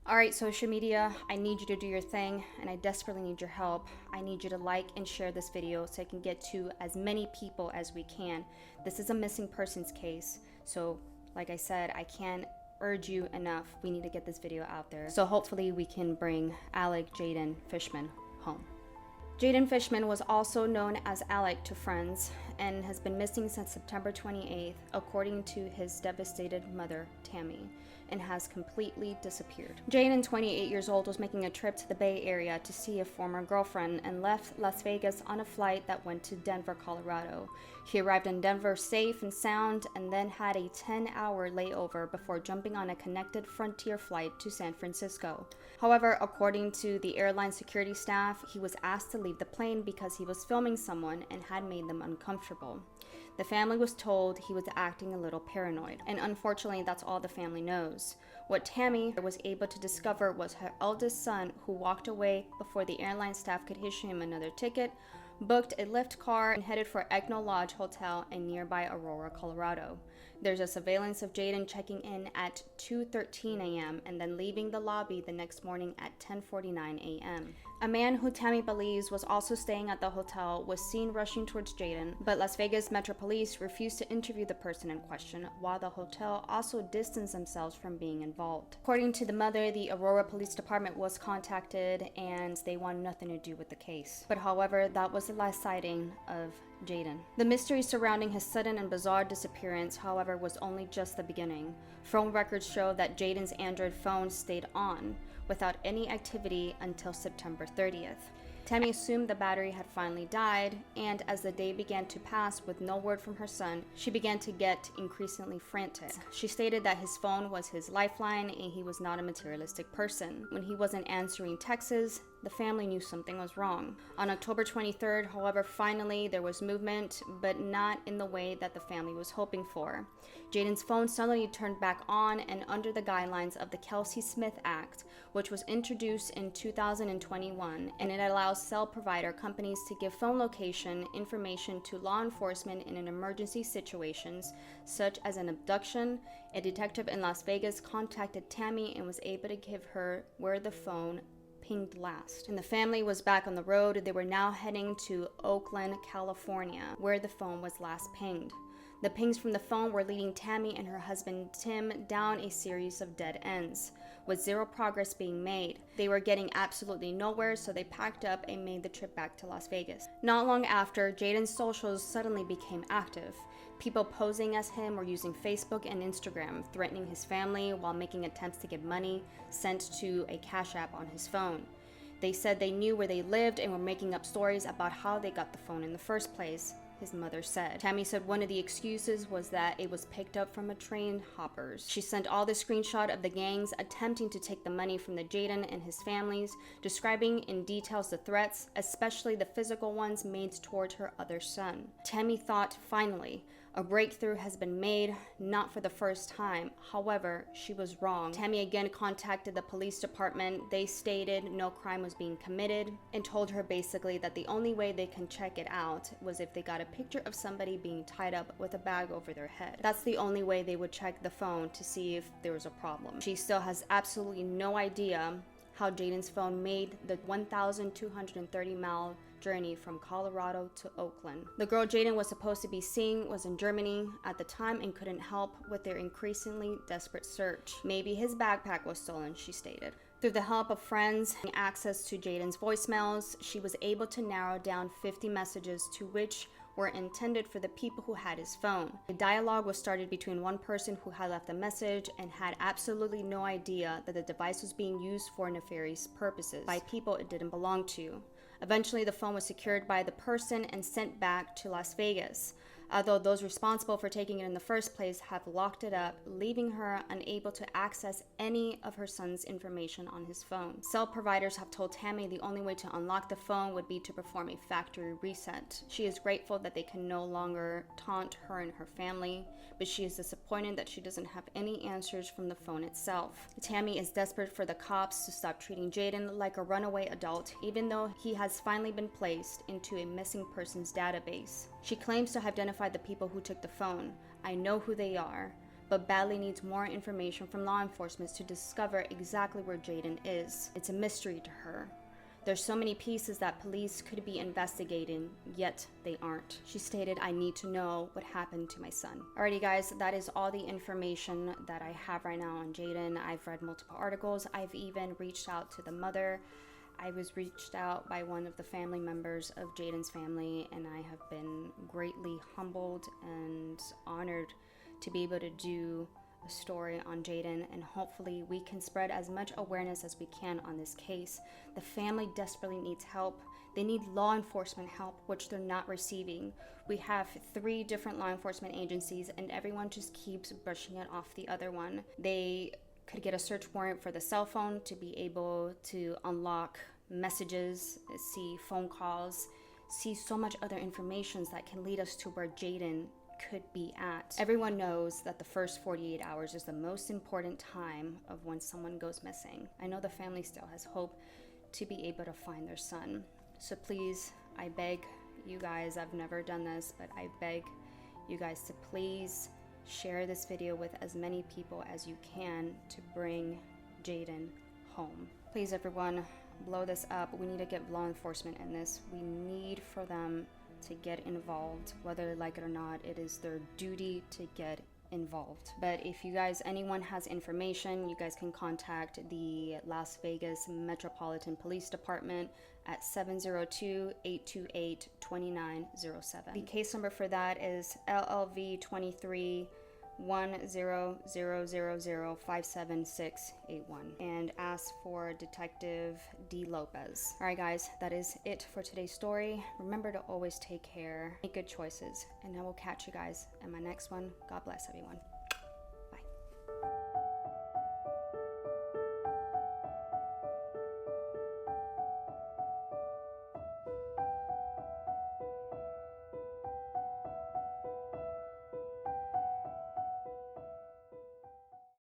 Alright, social media, I need you to do your thing, and I desperately need your help. I need you to like and share this video so I can get to as many people as we can. This is a missing persons case, so like I said, I can't urge you enough. We need to get this video out there. So hopefully we can bring Alec Jaydon Fischmann home. Jaydon Fischmann was also known as Alec to friends and has been missing since September 28th, according to his devastated mother, Tammy, and has completely disappeared. Jaydon, 28 years old, was making a trip to the Bay Area to see a former girlfriend and left Las Vegas on a flight that went to Denver, Colorado. He arrived in Denver safe and sound and then had a 10-hour layover before jumping on a connected Frontier flight to San Francisco. However, according to the airline security staff, he was asked to leave the plane because he was filming someone and had made them uncomfortable. The family was told he was acting a little paranoid, and unfortunately that's all the family knows. What Tammy was able to discover was her eldest son, who walked away before the airline staff could issue him another ticket, booked a Lyft car, and headed for Eggno Lodge Hotel in nearby Aurora, Colorado. There's a surveillance of Jaydon checking in at 2:13 a.m. and then leaving the lobby the next morning at 10:49 a.m. A man who Tammy believes was also staying at the hotel was seen rushing towards Jaydon, but Las Vegas Metro Police refused to interview the person in question, while the hotel also distanced themselves from being involved. According to the mother, the Aurora Police Department was contacted and they want nothing to do with the case. But however, that was the last sighting of Jaydon. The mystery surrounding his sudden and bizarre disappearance, however, was only just the beginning. Phone records show that Jaydon's Android phone stayed on without any activity until September 30th. Tammy assumed the battery had finally died, and as the day began to pass with no word from her son, she began to get increasingly frantic. She stated that his phone was his lifeline and he was not a materialistic person. When he wasn't answering texts, the family knew something was wrong. On October 23rd, however, finally there was movement, but not in the way that the family was hoping for. Jaydon's phone suddenly turned back on, and under the guidelines of the Kelsey Smith Act, which was introduced in 2021, and it allows cell provider companies to give phone location information to law enforcement in an emergency situations, such as an abduction. A detective in Las Vegas contacted Tammy and was able to give her where the phone pinged last. And the family was back on the road. They were now heading to Oakland, California, where the phone was last pinged. The pings from the phone were leading Tammy and her husband Tim down a series of dead ends, with zero progress being made. They were getting absolutely nowhere, so they packed up and made the trip back to Las Vegas. Not long after, Jaydon's socials suddenly became active. People posing as him or using Facebook and Instagram, threatening his family while making attempts to get money sent to a Cash App on his phone. They said they knew where they lived and were making up stories about how they got the phone in the first place, his mother said. Tammy said one of the excuses was that it was picked up from a train hoppers. She sent all the screenshot of the gangs attempting to take the money from the Jaydon and his families, describing in details the threats, especially the physical ones made toward her other son. Tammy thought, finally, a breakthrough has been made, not for the first time. However, she was wrong. Tammy again contacted the police department. They stated no crime was being committed and told her basically that the only way they can check it out was if they got a picture of somebody being tied up with a bag over their head. That's the only way they would check the phone to see if there was a problem. She still has absolutely no idea how Jaydon's phone made the 1,230-mile journey from Colorado to Oakland. The girl Jaydon was supposed to be seeing was in Germany at the time and couldn't help with their increasingly desperate search. Maybe his backpack was stolen, she stated. Through the help of friends and access to Jaydon's voicemails, she was able to narrow down 50 messages to which were intended for the people who had his phone. A dialogue was started between one person who had left a message and had absolutely no idea that the device was being used for nefarious purposes by people it didn't belong to. Eventually, the phone was secured by the person and sent back to Las Vegas, although those responsible for taking it in the first place have locked it up, leaving her unable to access any of her son's information on his phone. Cell providers have told Tammy the only way to unlock the phone would be to perform a factory reset. She is grateful that they can no longer taunt her and her family, but she is disappointed that she doesn't have any answers from the phone itself. Tammy is desperate for the cops to stop treating Jaydon like a runaway adult, even though he has finally been placed into a missing persons database. She claims to have identified the people who took the phone. I know who they are. but badly needs more information from law enforcement to discover exactly where Jaydon is. It's a mystery to her. There's so many pieces that police could be investigating, yet they aren't. She stated, "I need to know what happened to my son." Alrighty guys, that is all the information that I have right now on Jaydon. I've read multiple articles. I've even reached out to the mother. I was reached out by one of the family members of Jaydon's family, and I have been greatly humbled and honored to be able to do a story on Jaydon, and hopefully we can spread as much awareness as we can on this case. The family desperately needs help. They need law enforcement help, which they're not receiving. We have 3 different law enforcement agencies, and everyone just keeps brushing it off the other one. They could get a search warrant for the cell phone to be able to unlock messages, see phone calls, see so much other information that can lead us to where Jaydon could be at. Everyone knows that the first 48 hours is the most important time of when someone goes missing. I know the family still has hope to be able to find their son. So please, I beg you guys, I've never done this, but I beg you guys to please share this video with as many people as you can to bring Jaydon home. Please everyone, blow this up. We need to get law enforcement in this. We need for them to get involved. Whether they like it or not, it is their duty to get involved. But if you guys, anyone has information, you guys can contact the Las Vegas Metropolitan Police Department at 702-828-2907. The case number for that is LLV 23-100005761, and ask for Detective D. Lopez. Alright guys, that is it for today's story. Remember to always take care, make good choices, and I will catch you guys in my next one. God bless everyone.